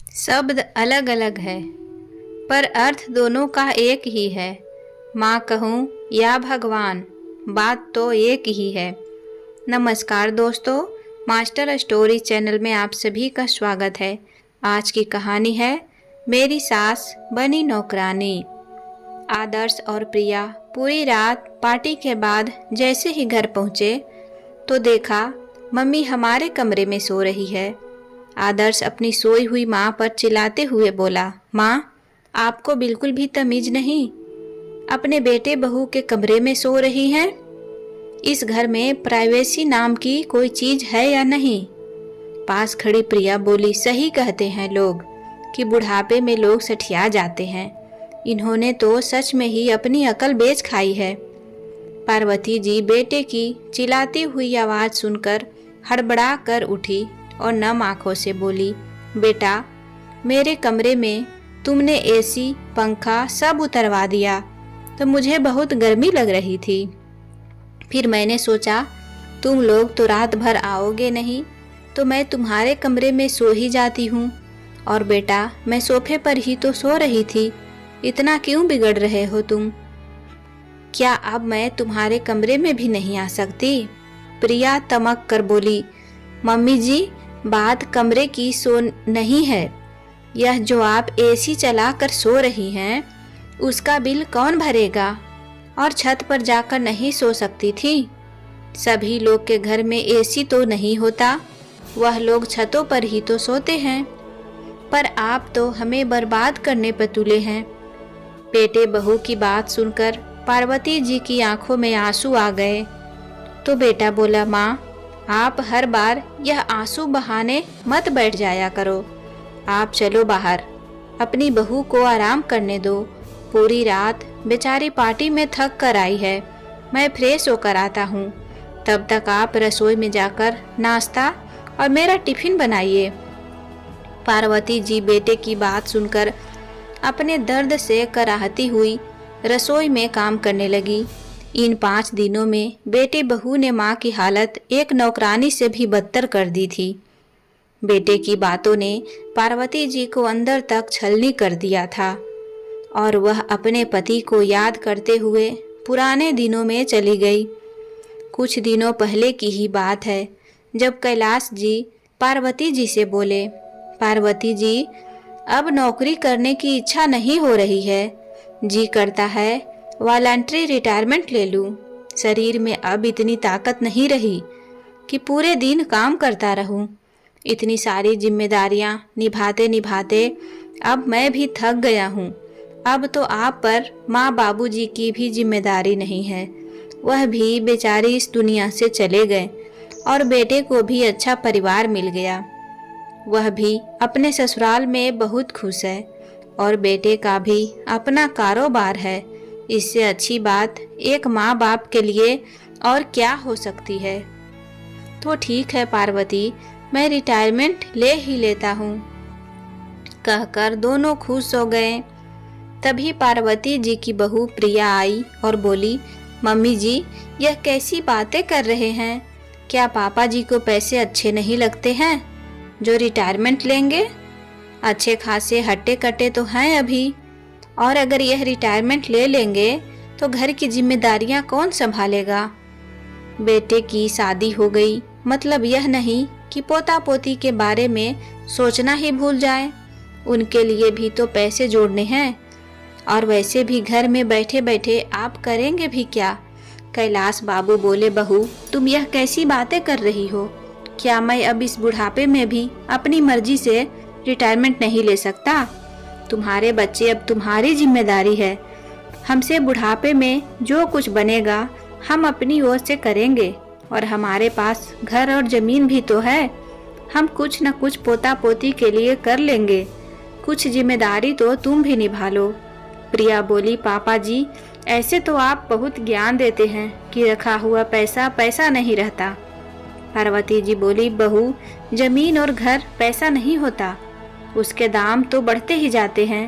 शब्द अलग अलग है पर अर्थ दोनों का एक ही है। माँ कहूँ या भगवान, बात तो एक ही है। नमस्कार दोस्तों, मास्टर स्टोरी चैनल में आप सभी का स्वागत है। आज की कहानी है मेरी सास बनी नौकरानी। आदर्श और प्रिया पूरी रात पार्टी के बाद जैसे ही घर पहुँचे तो देखा मम्मी हमारे कमरे में सो रही है। आदर्श अपनी सोई हुई माँ पर चिल्लाते हुए बोला, माँ आपको बिल्कुल भी तमीज नहीं, अपने बेटे बहू के कमरे में सो रही हैं। इस घर में प्राइवेसी नाम की कोई चीज है या नहीं? पास खड़ी प्रिया बोली, सही कहते हैं लोग कि बुढ़ापे में लोग सठिया जाते हैं। इन्होंने तो सच में ही अपनी अकल बेच खाई है। पार्वती जी बेटे की चिल्लाती हुई आवाज सुनकर हड़बड़ा कर उठी और नम आंखों से बोली, बेटा मेरे कमरे में तुमने एसी पंखा सब उतरवा दिया तो मुझे बहुत गर्मी लग रही थी। फिर मैंने सोचा तुम लोग तो रात भर आओगे नहीं तो मैं तुम्हारे कमरे में सो ही जाती हूँ। और बेटा मैं सोफे पर ही तो सो रही थी, इतना क्यों बिगड़ रहे हो तुम? क्या अब मैं तुम्हारे कमरे में भी नहीं आ सकती? प्रिया तमक कर बोली, मम्मी जी बात कमरे की सो नहीं है, यह जो आप एसी चला कर सो रही हैं उसका बिल कौन भरेगा? और छत पर जाकर नहीं सो सकती थी? सभी लोग के घर में एसी तो नहीं होता, वह लोग छतों पर ही तो सोते हैं। पर आप तो हमें बर्बाद करने पर तुले हैं। बेटे बहू की बात सुनकर पार्वती जी की आंखों में आंसू आ गए तो बेटा बोला, माँ आप हर बार यह आंसू बहाने मत बैठ जाया करो। आप चलो बाहर, अपनी बहू को आराम करने दो। पूरी रात बेचारी पार्टी में थक कर आई है, मैं फ्रेश होकर आता हूँ। तब तक आप रसोई में जाकर नाश्ता और मेरा टिफिन बनाइए। पार्वती जी बेटे की बात सुनकर अपने दर्द से कराहती हुई रसोई में काम करने लगी। इन 5 दिनों में बेटे बहू ने माँ की हालत एक नौकरानी से भी बदतर कर दी थी। बेटे की बातों ने पार्वती जी को अंदर तक छलनी कर दिया था और वह अपने पति को याद करते हुए पुराने दिनों में चली गई। कुछ दिनों पहले की ही बात है जब कैलाश जी पार्वती जी से बोले, पार्वती जी अब नौकरी करने की इच्छा नहीं हो रही है, जी करता है वॉलंटरी रिटायरमेंट ले लूं। शरीर में अब इतनी ताकत नहीं रही कि पूरे दिन काम करता रहूं। इतनी सारी जिम्मेदारियां निभाते निभाते अब मैं भी थक गया हूं। अब तो आप पर माँ बाबूजी की भी जिम्मेदारी नहीं है, वह भी बेचारे इस दुनिया से चले गए और बेटे को भी अच्छा परिवार मिल गया। वह भी अपने ससुराल में बहुत खुश है और बेटे का भी अपना कारोबार है। इससे अच्छी बात एक माँ बाप के लिए और क्या हो सकती है? तो ठीक है पार्वती, मैं रिटायरमेंट ले ही लेता हूँ, कहकर दोनों खुश हो गए। तभी पार्वती जी की बहू प्रिया आई और बोली, मम्मी जी यह कैसी बातें कर रहे हैं? क्या पापा जी को पैसे अच्छे नहीं लगते हैं जो रिटायरमेंट लेंगे? अच्छे खासे हट्टे कट्टे तो हैं अभी, और अगर यह रिटायरमेंट ले लेंगे तो घर की जिम्मेदारियां कौन संभालेगा? बेटे की शादी हो गई मतलब यह नहीं कि पोता पोती के बारे में सोचना ही भूल जाए। उनके लिए भी तो पैसे जोड़ने हैं, और वैसे भी घर में बैठे बैठे आप करेंगे भी क्या? कैलाश बाबू बोले, बहू तुम यह कैसी बातें कर रही हो? क्या मैं अब इस बुढ़ापे में भी अपनी मर्जी से रिटायरमेंट नहीं ले सकता? तुम्हारे बच्चे अब तुम्हारी जिम्मेदारी है। हमसे बुढ़ापे में जो कुछ बनेगा हम अपनी ओर से करेंगे, और हमारे पास घर और जमीन भी तो है, हम कुछ न कुछ पोता पोती के लिए कर लेंगे। कुछ जिम्मेदारी तो तुम भी निभा लो। प्रिया बोली, पापा जी ऐसे तो आप बहुत ज्ञान देते हैं कि रखा हुआ पैसा पैसा नहीं रहता। पार्वती जी बोली, बहू जमीन और घर पैसा नहीं होता, उसके दाम तो बढ़ते ही जाते हैं।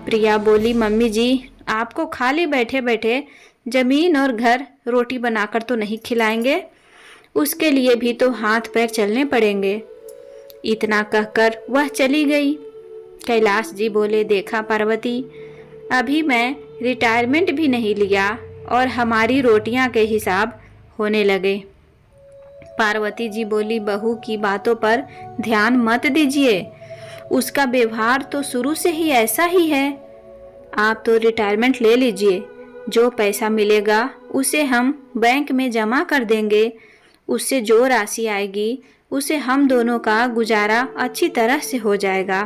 प्रिया बोली, मम्मी जी आपको खाली बैठे बैठे जमीन और घर रोटी बनाकर तो नहीं खिलाएंगे, उसके लिए भी तो हाथ पैर चलने पड़ेंगे। इतना कहकर वह चली गई। कैलाश जी बोले, देखा पार्वती, अभी मैं रिटायरमेंट भी नहीं लिया और हमारी रोटियां के हिसाब होने लगे। पार्वती जी बोली, बहू की बातों पर ध्यान मत दीजिए, उसका व्यवहार तो शुरू से ही ऐसा ही है। आप तो रिटायरमेंट ले लीजिए, जो पैसा मिलेगा उसे हम बैंक में जमा कर देंगे, उससे जो राशि आएगी उसे हम दोनों का गुजारा अच्छी तरह से हो जाएगा।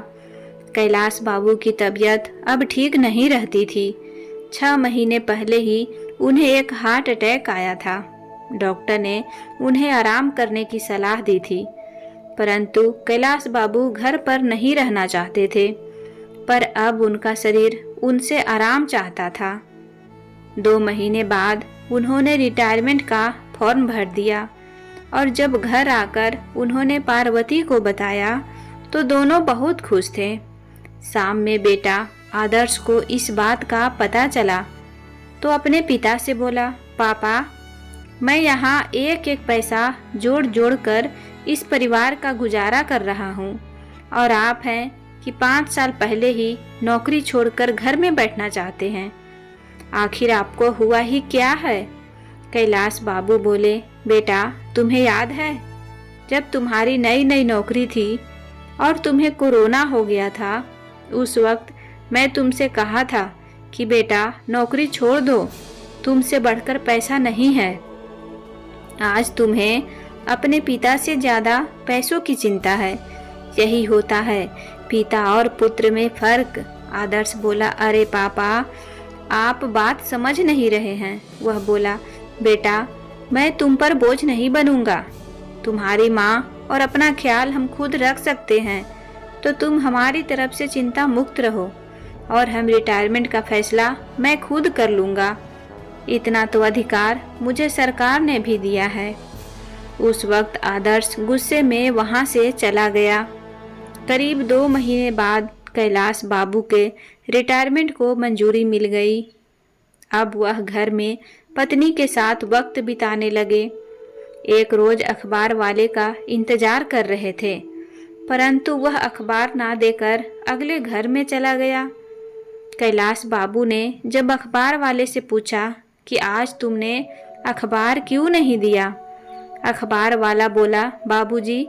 कैलाश बाबू की तबीयत अब ठीक नहीं रहती थी। 6 महीने पहले ही उन्हें एक हार्ट अटैक आया था। डॉक्टर ने उन्हें आराम करने की सलाह दी थी, परंतु कैलाश बाबू घर पर नहीं रहना चाहते थे। पर अब उनका शरीर उनसे आराम चाहता था। 2 महीने बाद उन्होंने रिटायरमेंट का फॉर्म भर दिया और जब घर आकर उन्होंने पार्वती को बताया तो दोनों बहुत खुश थे। शाम में बेटा आदर्श को इस बात का पता चला तो अपने पिता से बोला, पापा, मैं यहाँ एक एक पैसा जोड़ जोड़ कर इस परिवार का गुजारा कर रहा हूँ और आप हैं कि 5 साल पहले ही नौकरी छोड़कर घर में बैठना चाहते हैं। आखिर आपको हुआ ही क्या है? कैलाश बाबू बोले, बेटा, तुम्हें याद है जब तुम्हारी नई नई नौकरी थी और तुम्हें कोरोना हो गया था, उस वक्त मैं तुमसे कहा था कि बेटा नौकरी छोड़ दो, तुमसे बढ़कर पैसा नहीं है। आज तुम्हें अपने पिता से ज़्यादा पैसों की चिंता है। यही होता है पिता और पुत्र में फर्क। आदर्श बोला, अरे पापा, आप बात समझ नहीं रहे हैं। वह बोला, बेटा, मैं तुम पर बोझ नहीं बनूंगा। तुम्हारी माँ और अपना ख्याल हम खुद रख सकते हैं, तो तुम हमारी तरफ से चिंता मुक्त रहो और हम रिटायरमेंट का फैसला मैं खुद कर लूँगा। इतना तो अधिकार मुझे सरकार ने भी दिया है। उस वक्त आदर्श गुस्से में वहाँ से चला गया। करीब 2 महीने बाद कैलाश बाबू के रिटायरमेंट को मंजूरी मिल गई। अब वह घर में पत्नी के साथ वक्त बिताने लगे। एक रोज अखबार वाले का इंतजार कर रहे थे, परंतु वह अखबार ना देकर अगले घर में चला गया। कैलाश बाबू ने जब अखबार वाले से पूछा कि आज तुमने अखबार क्यों नहीं दिया? अखबार वाला बोला, बाबूजी,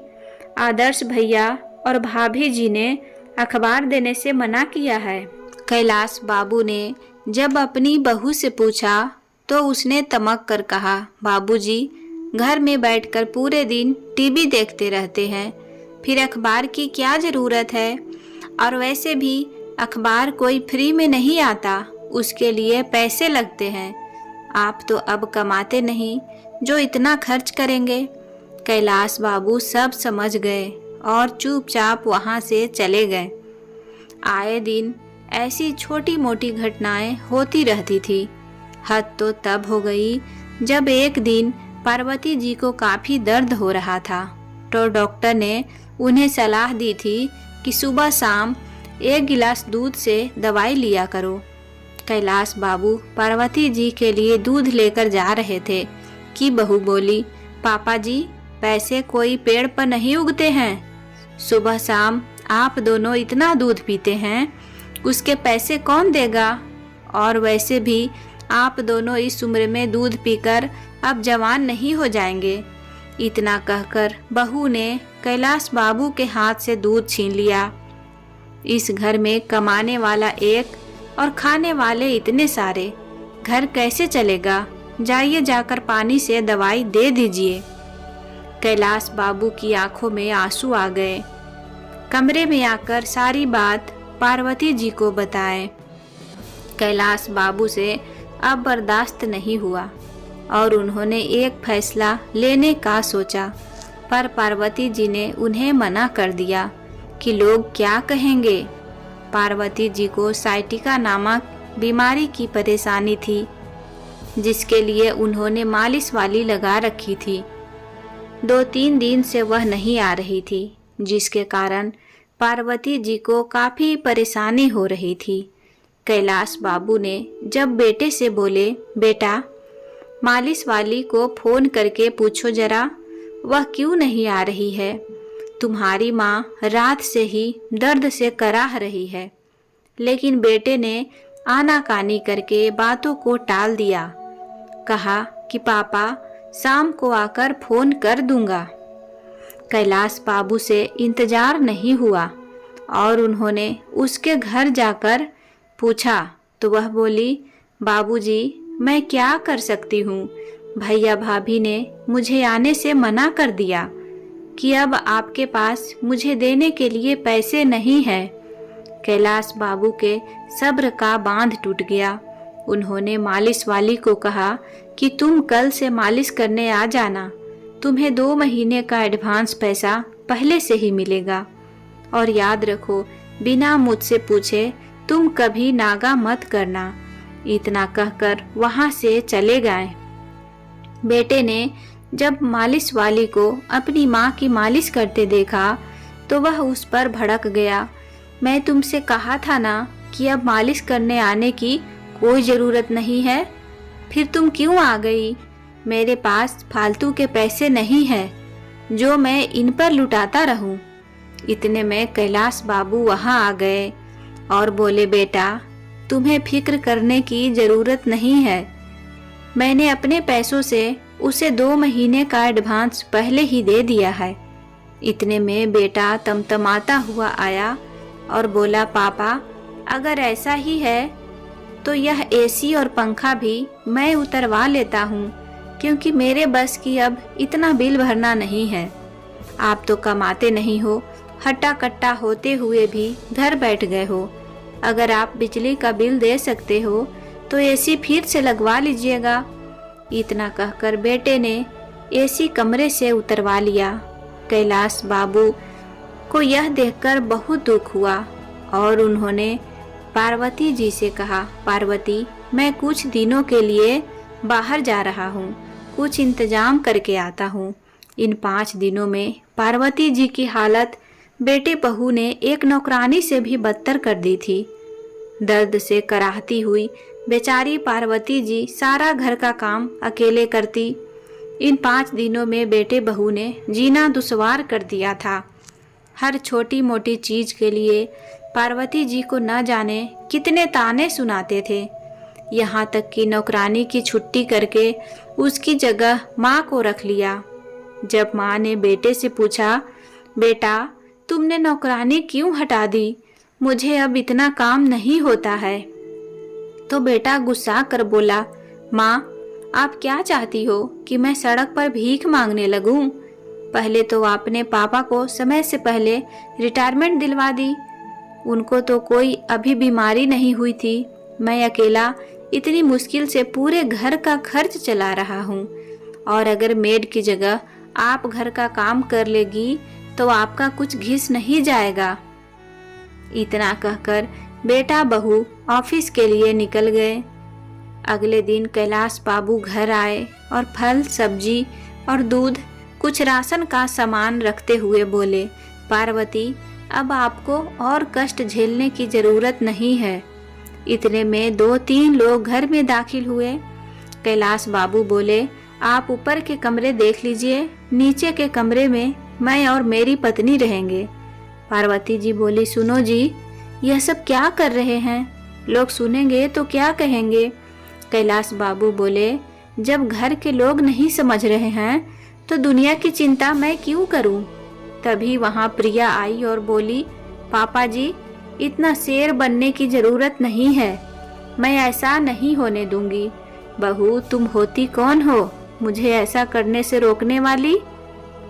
आदर्श भैया और भाभी जी ने अखबार देने से मना किया है। कैलाश बाबू ने जब अपनी बहू से पूछा तो उसने तमक कर कहा, बाबूजी, घर में बैठकर पूरे दिन टीवी देखते रहते हैं, फिर अखबार की क्या ज़रूरत है? और वैसे भी अखबार कोई फ्री में नहीं आता, उसके लिए पैसे लगते हैं। आप तो अब कमाते नहीं जो इतना खर्च करेंगे। कैलाश बाबू सब समझ गए और चुपचाप वहाँ से चले गए। आए दिन ऐसी छोटी मोटी घटनाएं होती रहती थी। हद तो तब हो गई जब एक दिन पार्वती जी को काफ़ी दर्द हो रहा था, तो डॉक्टर ने उन्हें सलाह दी थी कि सुबह शाम 1 गिलास दूध से दवाई लिया करो। कैलाश बाबू पार्वती जी के लिए दूध लेकर जा रहे थे कि बहू बोली, पापा जी, पैसे कोई पेड़ पर नहीं उगते हैं। सुबह शाम आप दोनों इतना दूध पीते हैं, उसके पैसे कौन देगा? और वैसे भी आप दोनों इस उम्र में दूध पीकर अब जवान नहीं हो जाएंगे। इतना कहकर बहू ने कैलाश बाबू के हाथ से दूध छीन लिया। इस घर में कमाने वाला एक और खाने वाले इतने सारे, घर कैसे चलेगा? जाइए जाकर पानी से दवाई दे दीजिए। कैलाश बाबू की आंखों में आंसू आ गए। कमरे में आकर सारी बात पार्वती जी को बताएं। कैलाश बाबू से अब बर्दाश्त नहीं हुआ और उन्होंने एक फैसला लेने का सोचा, पर पार्वती जी ने उन्हें मना कर दिया कि लोग क्या कहेंगे। पार्वती जी को साइटिका नामक बीमारी की परेशानी थी, जिसके लिए उन्होंने मालिश वाली लगा रखी थी। 2-3 दिन से वह नहीं आ रही थी, जिसके कारण पार्वती जी को काफ़ी परेशानी हो रही थी। कैलाश बाबू ने जब बेटे से बोले, बेटा, मालिश वाली को फ़ोन करके पूछो जरा, वह क्यों नहीं आ रही है, तुम्हारी माँ रात से ही दर्द से कराह रही है। लेकिन बेटे ने आनाकानी करके बातों को टाल दिया। कहा कि पापा शाम को आकर फोन कर दूंगा। कैलाश बाबू से इंतजार नहीं हुआ और उन्होंने उसके घर जाकर पूछा तो वह बोली, बाबूजी मैं क्या कर सकती हूँ, भैया भाभी ने मुझे आने से मना कर दिया कि अब आपके पास मुझे देने के लिए पैसे नहीं है। कैलाश बाबू के सब्र का बांध टूट गया। उन्होंने मालिश वाली को कहा कि तुम कल से मालिश करने आ जाना, तुम्हें 2 महीने का एडवांस पैसा पहले से ही मिलेगा। और याद रखो, बिना मुझसे पूछे तुम कभी नागा मत करना। इतना कहकर वहां से चले गए। बेटे ने जब मालिश वाली को अपनी माँ की मालिश करते देखा तो वह उस पर भड़क गया। मैं तुमसे कहा था ना कि अब मालिश करने आने की कोई ज़रूरत नहीं है, फिर तुम क्यों आ गई? मेरे पास फालतू के पैसे नहीं हैं जो मैं इन पर लुटाता रहूं। इतने में कैलाश बाबू वहां आ गए और बोले, बेटा तुम्हें फिक्र करने की ज़रूरत नहीं है, मैंने अपने पैसों से उसे 2 महीने का एडवांस पहले ही दे दिया है। इतने में बेटा तमतमाता हुआ आया और बोला, पापा अगर ऐसा ही है तो यह एसी और पंखा भी मैं उतरवा लेता हूँ, क्योंकि मेरे बस की अब इतना बिल भरना नहीं है। आप तो कमाते नहीं हो, हट्टा कट्टा होते हुए भी घर बैठ गए हो। अगर आप बिजली का बिल दे सकते हो तो एसी फिर से लगवा लीजिएगा। इतना कहकर बेटे ने एसी कमरे से उतरवा लिया। कैलाश बाबू को यह देखकर बहुत दुख हुआ और उन्होंने पार्वती जी से कहा, पार्वती मैं कुछ दिनों के लिए बाहर जा रहा हूँ, कुछ इंतजाम करके आता हूँ। इन 5 दिनों में पार्वती जी की हालत बेटे बहू ने एक नौकरानी से भी बदतर कर दी थी। दर्द से कराहती हुई बेचारी पार्वती जी सारा घर का काम अकेले करती। इन 5 दिनों में बेटे बहू ने जीना दुश्वार कर दिया था। हर छोटी मोटी चीज के लिए पार्वती जी को न जाने कितने ताने सुनाते थे। यहाँ तक कि नौकरानी की छुट्टी करके उसकी जगह माँ को रख लिया। जब माँ ने बेटे से पूछा, बेटा तुमने नौकरानी क्यों हटा दी, मुझे अब इतना काम नहीं होता है, तो बेटा गुस्सा कर बोला, माँ आप क्या चाहती हो कि मैं सड़क पर भीख मांगने लगूं? पहले तो आपने पापा को समय से पहले रिटायरमेंट दिलवा दी। उनको तो कोई अभी बीमारी नहीं हुई थी। मैं अकेला इतनी मुश्किल से पूरे घर का खर्च चला रहा हूँ, और अगर मेड की जगह आप घर का काम कर लेगी तो आपका कुछ घिस नहीं जाएगा। इतना कहकर बेटा बहू ऑफिस के लिए निकल गए। अगले दिन कैलाश बाबू घर आए और फल सब्जी और दूध कुछ राशन का सामान रखते हुए बोले, पार्वती अब आपको और कष्ट झेलने की जरूरत नहीं है। इतने में 2-3 लोग घर में दाखिल हुए। कैलाश बाबू बोले, आप ऊपर के कमरे देख लीजिए, नीचे के कमरे में मैं और मेरी पत्नी रहेंगे। पार्वती जी बोली, सुनो जी, यह सब क्या कर रहे हैं? लोग सुनेंगे तो क्या कहेंगे? कैलाश बाबू बोले, जब घर के लोग नहीं समझ रहे हैं तो दुनिया की चिंता मैं क्यों करूं? तभी वहां प्रिया आई और बोली, पापा जी इतना शेर बनने की जरूरत नहीं है, मैं ऐसा नहीं होने दूंगी। बहू तुम होती कौन हो मुझे ऐसा करने से रोकने वाली?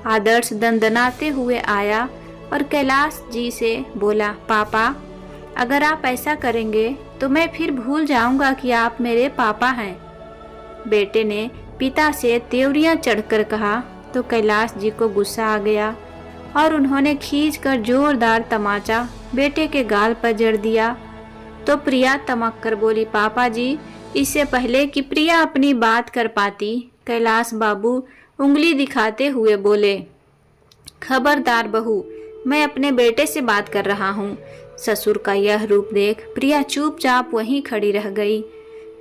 आदर्श दंदनाते हुए आया और कैलाश जी से बोला, पापा अगर आप ऐसा करेंगे तो मैं फिर भूल जाऊंगा कि आप मेरे पापा हैं। बेटे ने पिता से त्योरियां चढ़कर कहा तो कैलाश जी को गुस्सा आ गया और उन्होंने खींचकर जोरदार तमाचा बेटे के गाल पर जड़ दिया। तो प्रिया तमक कर बोली, पापा जी इससे पहले कि प्रिया अपनी बात कर पाती, कैलाश बाबू उंगली दिखाते हुए बोले, खबरदार बहू, मैं अपने बेटे से बात कर रहा हूँ। ससुर का यह रूप देख प्रिया चुपचाप वहीं खड़ी रह गई।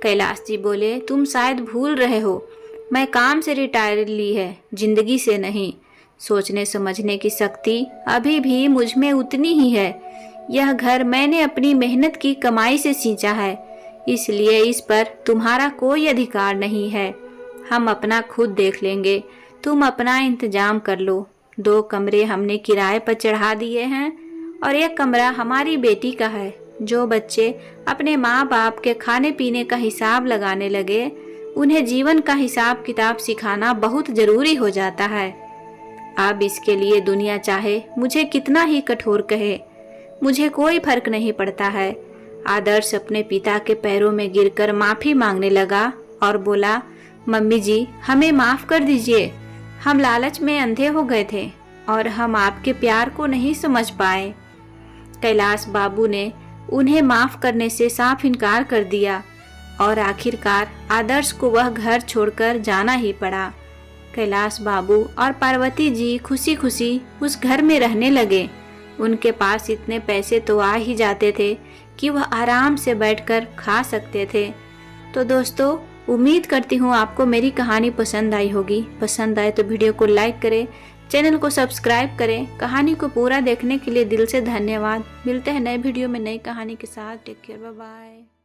कैलाश जी बोले, तुम शायद भूल रहे हो, मैं काम से रिटायर ली है, जिंदगी से नहीं। सोचने समझने की शक्ति अभी भी मुझ में उतनी ही है। यह घर मैंने अपनी मेहनत की कमाई से सींचा है, इसलिए इस पर तुम्हारा कोई अधिकार नहीं है। हम अपना खुद देख लेंगे, तुम अपना इंतजाम कर लो। 2 कमरे हमने किराए पर चढ़ा दिए हैं और एक कमरा हमारी बेटी का है। जो बच्चे अपने माँ बाप के खाने पीने का हिसाब लगाने लगे, उन्हें जीवन का हिसाब किताब सिखाना बहुत ज़रूरी हो जाता है। अब इसके लिए दुनिया चाहे मुझे कितना ही कठोर कहे, मुझे कोई फर्क नहीं पड़ता है। आदर्श अपने पिता के पैरों में गिरकर माफ़ी मांगने लगा और बोला, मम्मी जी हमें माफ़ कर दीजिए। हम लालच में अंधे हो गए थे और हम आपके प्यार को नहीं समझ पाए। कैलाश बाबू ने उन्हें माफ़ करने से साफ इनकार कर दिया और आखिरकार आदर्श को वह घर छोड़कर जाना ही पड़ा। कैलाश बाबू और पार्वती जी खुशी खुशी उस घर में रहने लगे। उनके पास इतने पैसे तो आ ही जाते थे कि वह आराम से बैठकर खा सकते थे। तो दोस्तों, उम्मीद करती हूँ आपको मेरी कहानी पसंद आई होगी। पसंद आए तो वीडियो को लाइक करें, चैनल को सब्सक्राइब करें। कहानी को पूरा देखने के लिए दिल से धन्यवाद। मिलते हैं नए वीडियो में नई कहानी के साथ। Take care, bye bye.